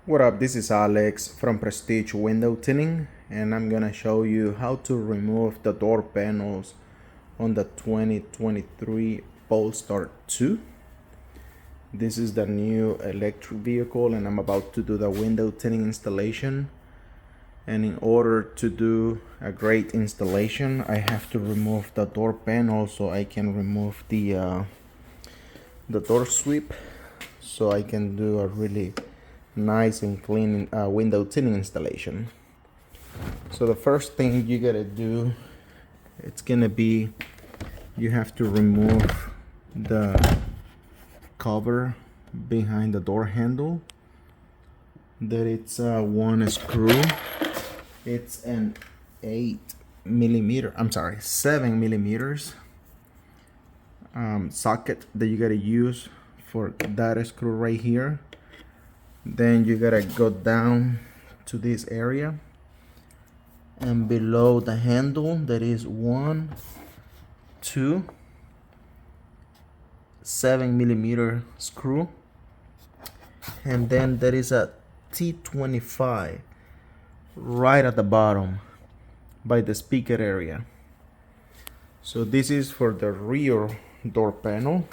What up, this is Alex from Prestige Window Tinting, and I'm gonna show you how to remove the door panels on the 2023 Polestar 2. This is the new electric vehicle and I'm about to do the window tinting installation. And in order to do a great installation, I have to remove the door panel so I can remove the door sweep, so I can do a really nice and clean window tinting installation. So the first thing you gotta do, it's gonna be, you have to remove the cover behind the door handle. That it's one screw. It's an 7 millimeters socket that you gotta use for that screw right here. Then you gotta go down to this area, and below the handle there is 7 millimeter screw, and then there is a T25 right at the bottom by the speaker area. So this is for the rear door panel,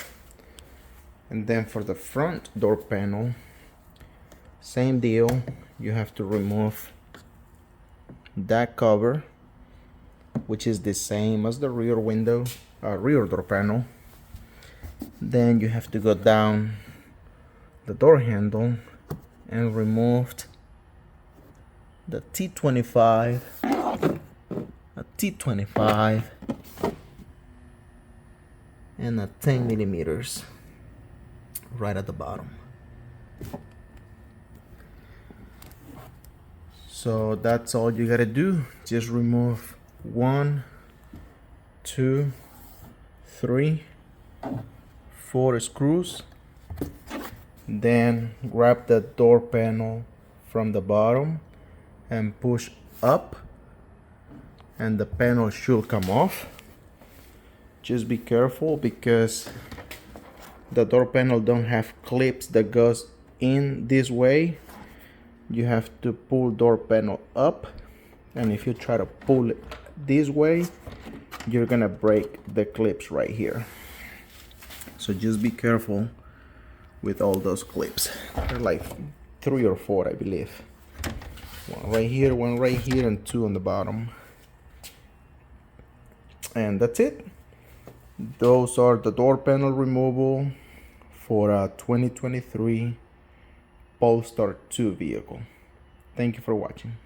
and then for the front door panel, same deal. You have to remove that cover, which is the same as the rear door panel. Then you have to go down the door handle and remove the T25, and a 10 millimeters right at the bottom. So that's all you gotta do. Just remove 1, 2, 3, 4 screws. Then grab the door panel from the bottom and push up, and the panel should come off. Just be careful because the door panel don't have clips that goes in this way. You have to pull door panel up, and if you try to pull it this way, you're gonna break the clips right here. So just be careful with all those clips. They're like 3 or 4, I believe. One right here, and 2 on the bottom. And that's it. Those are the door panel removal for a 2023 Polestar 2 vehicle. Thank you for watching.